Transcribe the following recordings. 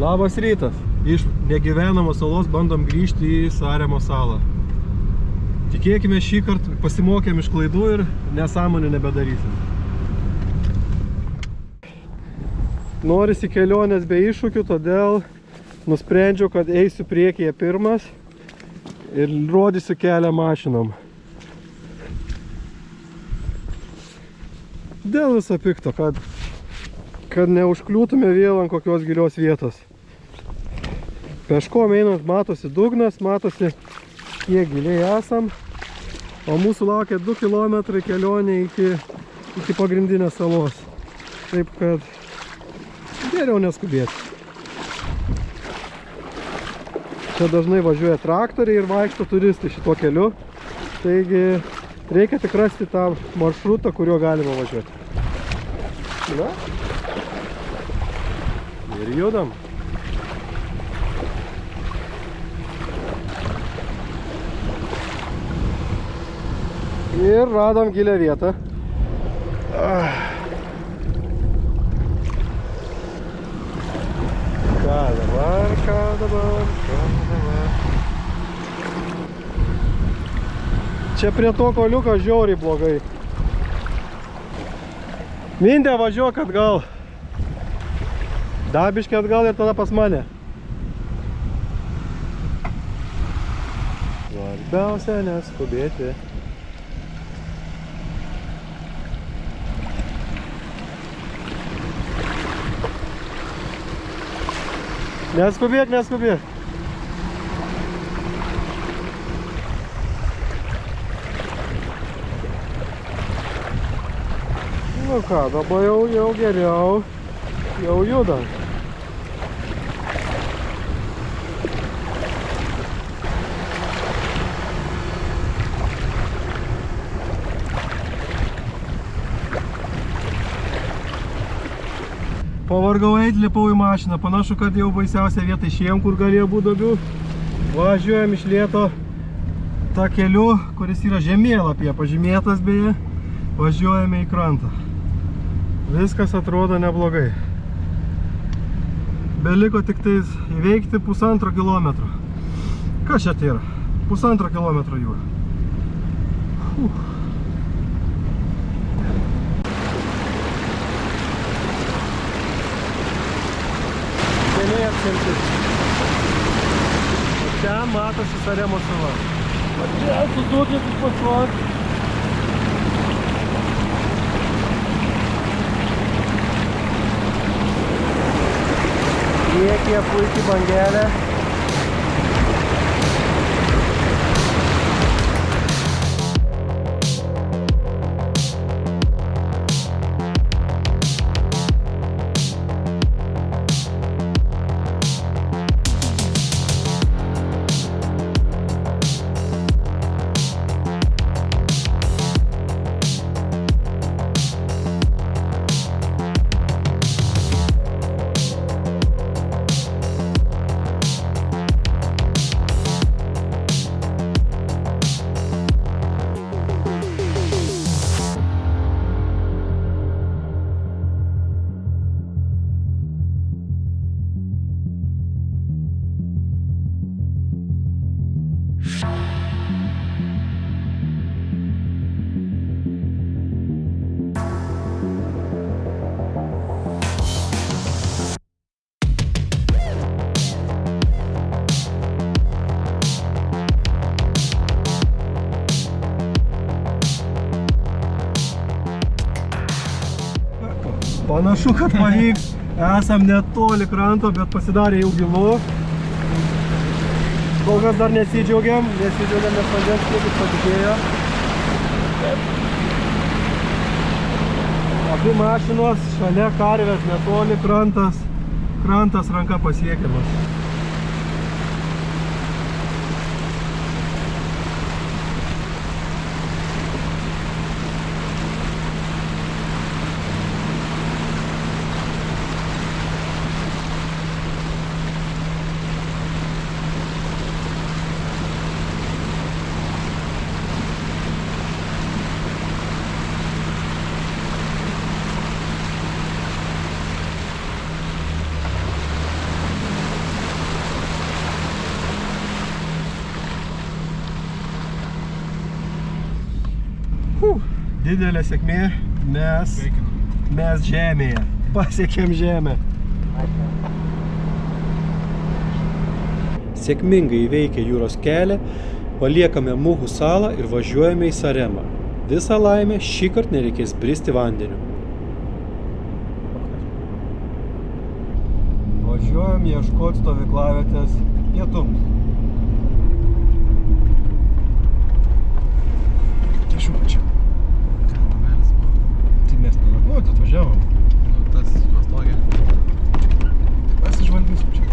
Labas rytas. Iš negyvenamos salos bandom grįžti į Saremo salą. Tikėkime, šį kartą pasimokėm iš klaidų ir nesąmonių nebedarysim. Norisi kelionės be iššūkių, todėl nusprendžiau, kad eisiu priekyje pirmas ir rodysiu kelią mašinom. Dėl viso pikto, kad neužkliūtume vėl ant kokios gilios vietos. Peškom einant matosi dugnas, matosi kiek giliai esam, o mūsų laukia 2 km kelionė iki pagrindinės salos. Taip kad geriau neskubėti. Čia dažnai važiuoja traktoriai ir vaikšto turistai šituo keliu, taigi reikia tik rasti tą maršrutą, kuriuo galima važiuoti. Na, ir judam. Ir radom gilią vietą. Ką dabar? Čia prie to koliuko žiauriai blogai. Mindė, važiuok atgal. Dabiškai atgal ir tada pas mane. Svarbiausia neskubėti. Neskubėk, neskubėk. Nu ką, dabar jau geriau, jau judam. Pavargau eit, lipau į mašiną. Panašu, kad jau baisiausia vieta išėjom, kur galėjo būti duobių. Važiuojam iš lėto tą keliu, kuris yra žemėlapyje pažymėtas beje. Važiuojame į krantą. Viskas atrodo neblogai. Beliko tik tais įveikti 1,5 kilometro. Kas čia tai yra? 1,5 kilometro jūra. Seniai apsimtis. O čia matosi Saremo sala. O čia sudūkėtis pasvat. Priekyje puikiai bangelė. Panašu, kad pavyks. Esam netoli kranto, bet pasidarė jau gilu. Kol kas dar nesidžiaugiam, nes vandens kiekis padidėjo. Abi mašinos šalia karvės, netoli krantas ranka pasiekiamas. didelė sėkmė, mes žemėje, pasiekėm žemę. Sėkmingai įveikę jūros kelią, paliekame Muhu salą ir važiuojame į Saremą. Visą laimę šįkart nereikės bristi vandeniu. Važiuojam ieškoti stovyklavietės pietums. Kišiu čia. Tai mes nenakvoti atvažiavom. Nu, tas pastogė. Pasižvalgysim čia.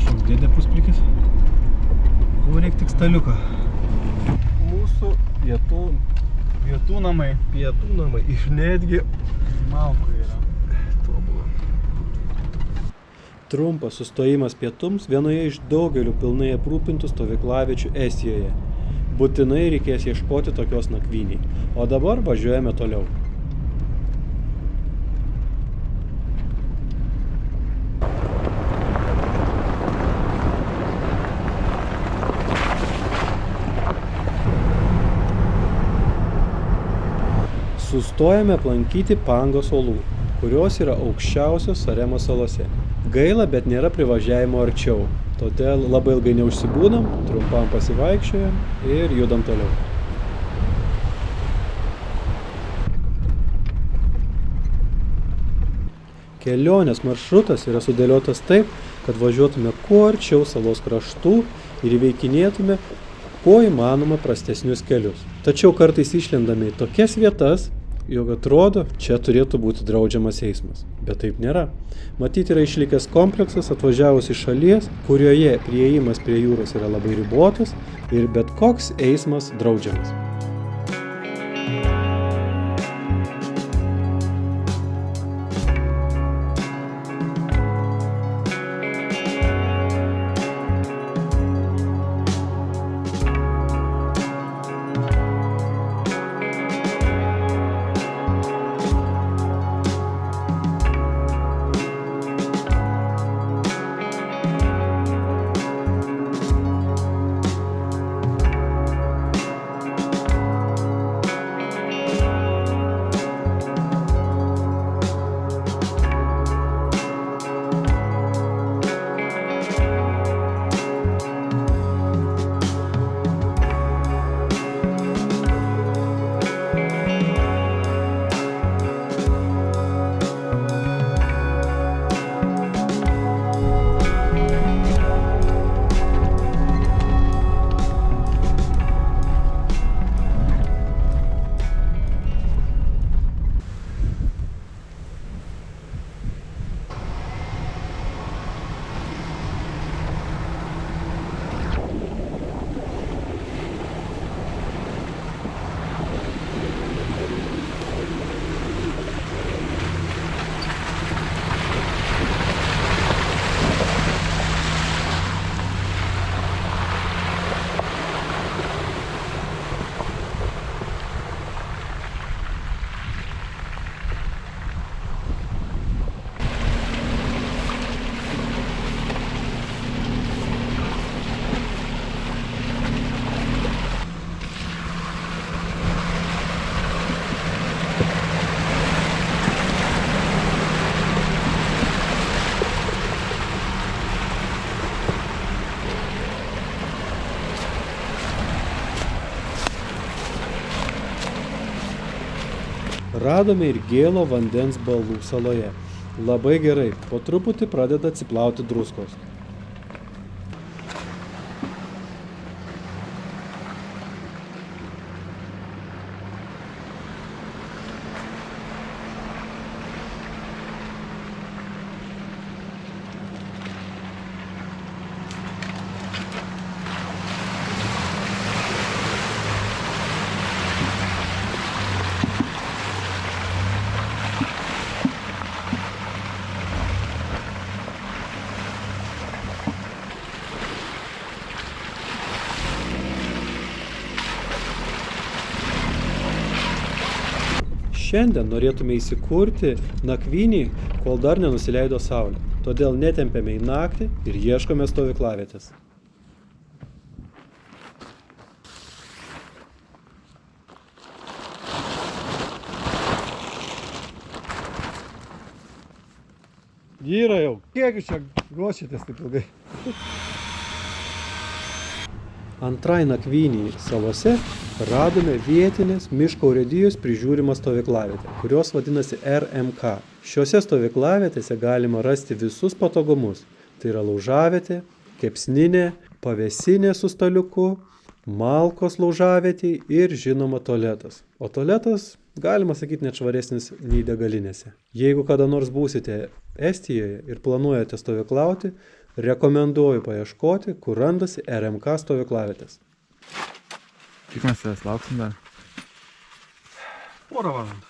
Šoks dėdė pusplikis. Buvo reik tik staliuką. Mūsų Pietų namai. Pietų namai. Iš netgi Malkų yra. tobulą. Trumpas sustojimas pietums vienoje iš daugelių pilnai aprūpintų stovyklaviečių Estijoje. Būtinai reikės ieškoti tokios nakvynei. O dabar važiuojame toliau. Sustojame aplankyti Pangos olų, kurios yra aukščiausios Saremos salose. Gaila, bet nėra privažiavimo arčiau, todėl labai ilgai neužsibūnam, trumpam pasivaikščiojam ir judam toliau. Kelionės maršrutas yra sudėliotas taip, kad važiuotume kuo arčiau salos kraštų ir įveikinėtume kuo įmanoma prastesnius kelius. Tačiau kartais išlendame į tokias vietas, jog atrodo, čia turėtų būti draudžiamas eismas. Bet taip nėra. Matyt, yra išlikęs kompleksas atvažiavus iš šalies, kurioje priėjimas prie jūros yra labai ribotas ir bet koks eismas draudžiamas. Radome ir gėlo vandens balų saloje. Labai gerai, po truputį pradeda atsiplauti druskos. Šiandien norėtume įsikurti nakvynį, kol dar nenusileido saulė. Todėl netempiame į naktį ir ieškome stovyklavietės. Yra jau. Kiek jūs čia ruošiatės taip ilgai? Antrai nakvynei salose radome vietinės miško urėdijos prižiūrimą stovyklavietę, kurios vadinasi RMK. Šiuose stovyklavietėse galima rasti visus patogumus. Tai yra laužavietė, kepsninė, pavėsinė su staliuku, malkos laužavietė ir žinoma tualetas. O tualetas, galima sakyti, net švaresnis nei degalinėse. Jeigu kada nors būsite Estijoje ir planuojate stovyklauti, rekomenduoju paieškoti, kur randasi RMK stovyklavietės. Kiek mes jas lauksim dar? Porą valandų.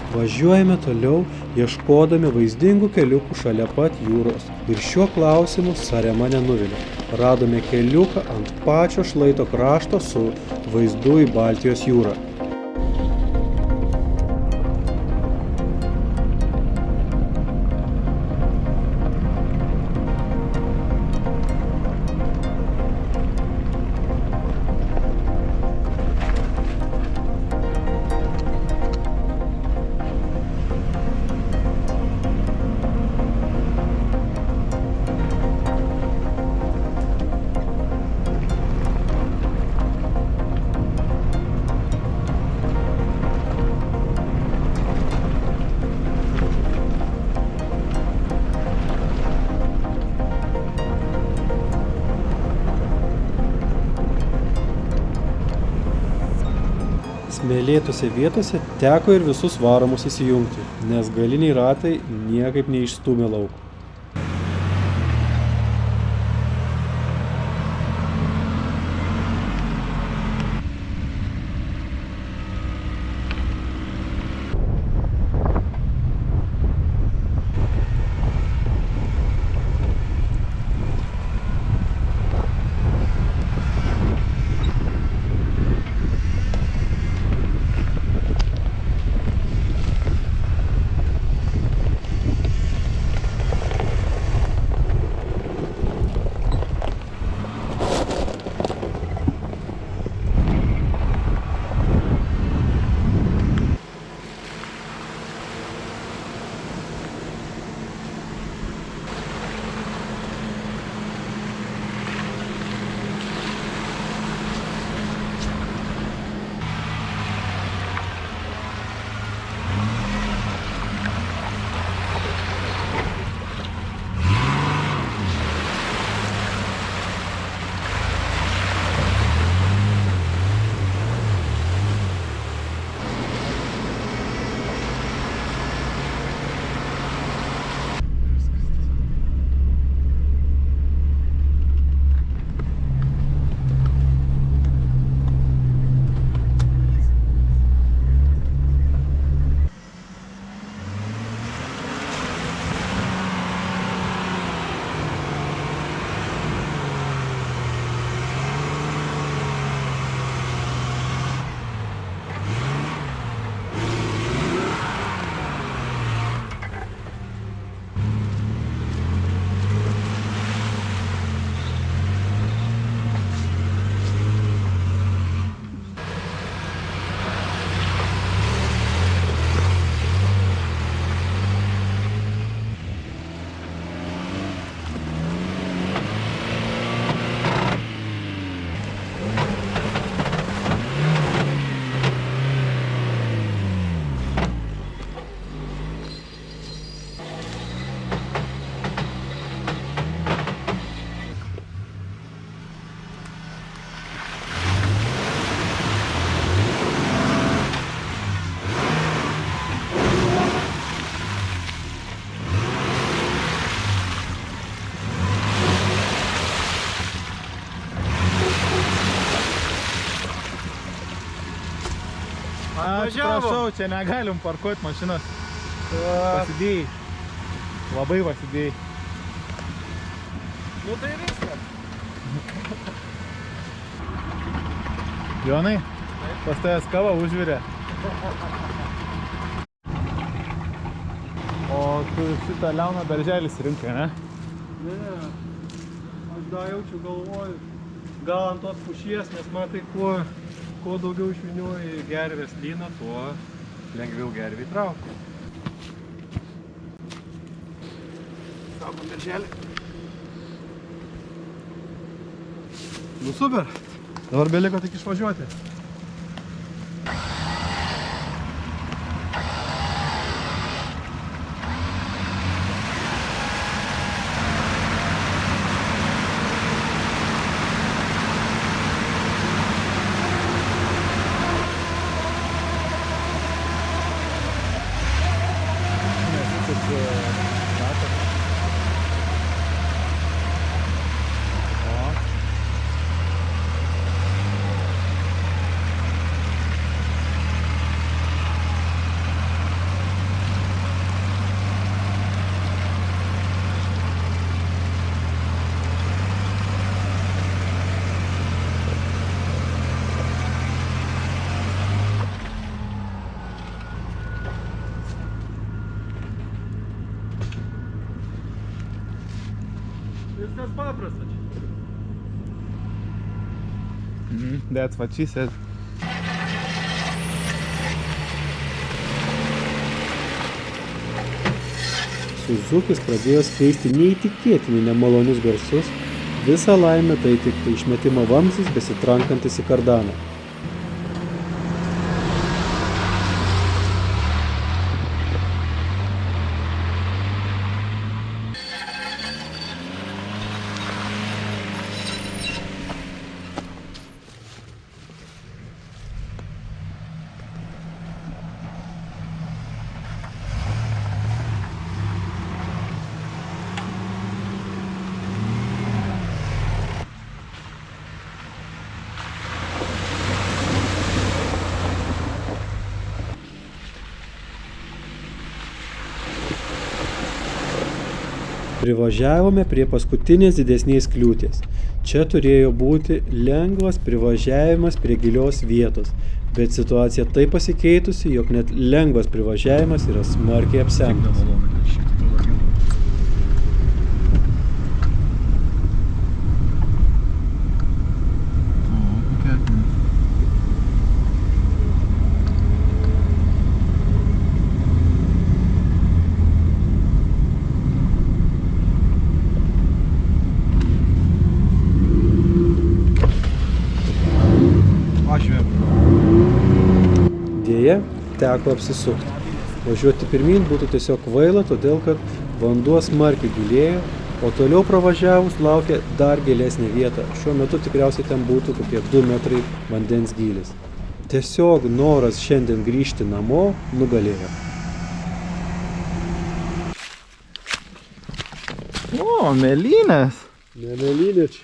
Važiuojame toliau, ieškodami vaizdingų keliukų šalia pat jūros. Ir šiuo klausimu Sarema nenuvilia. Radome keliuką ant pačio šlaito krašto su vaizdu į Baltijos jūrą. Smėlėtose vietose teko ir visus varomus įsijungti, nes galiniai ratai niekaip neišstūmė lauk. Atsiprašau, čia negalim parkuoti mašinas. Pasidėjai. Labai pasidėjai. Nu tai viskas. Jonai, pas tavęs kava užvirė. O tu šitą Leono darželis rinkai, ne? Ne, aš dar jaučiu galvoju, gal ant tos pušies, nes matai, kuo daugiau išvynioji gervės lyną, tuo lengviau gervį traukia. Saugom darželį. Nu super, dabar beliko tik išvažiuoti. Viskas paprasta čia. That's what she said. Suzukis pradėjo skleisti neįtikėtinai nemalonius garsus, visa laimė tai tik išmetimo vamzdis besitrankantis į kardaną. Privažiavome prie paskutinės didesnės kliūties. Čia turėjo būti lengvas privažiavimas prie gilios vietos, bet situacija taip pasikeitusi, jog net lengvas privažiavimas yra smarkiai apsemtas. Dėja, teko apsisukti. Važiuoti pirmyn būtų tiesiog kvaila, todėl kad vanduo smarkiai gilėjo, o toliau pravažiavus laukia dar gilesnė vieta. Šiuo metu tikriausiai ten būtų kokie 2 metrai vandens gylis. Tiesiog noras šiandien grįžti namo nugalėjo. O, mėlynės. Ne mėlynė čia.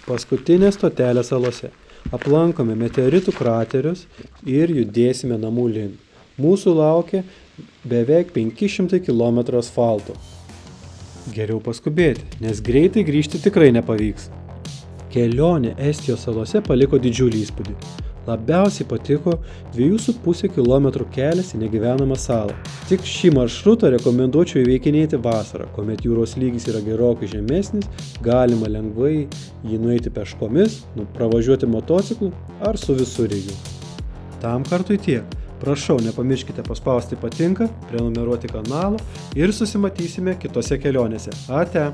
Paskutinė stotelė salose. Aplankome meteoritų kraterius ir judėsime namų link. Mūsų laukia beveik 500 km asfalto. Geriau paskubėti, nes greitai grįžti tikrai nepavyks. Kelionė Estijos salose paliko didžiulį įspūdį. Labiausiai patiko 2,5 km kelias į negyvenamą salą. Tik šį maršrutą rekomenduočiau įveikinėti vasarą, kuomet jūros lygis yra gerokai žemesnis, galima lengvai jį nueiti peškomis, pravažiuoti motociklu ar su visureigiu. Tam kartui tiek. Prašau, nepamirškite paspausti patinka, prenumeruoti kanalą ir susimatysime kitose kelionėse. Ate!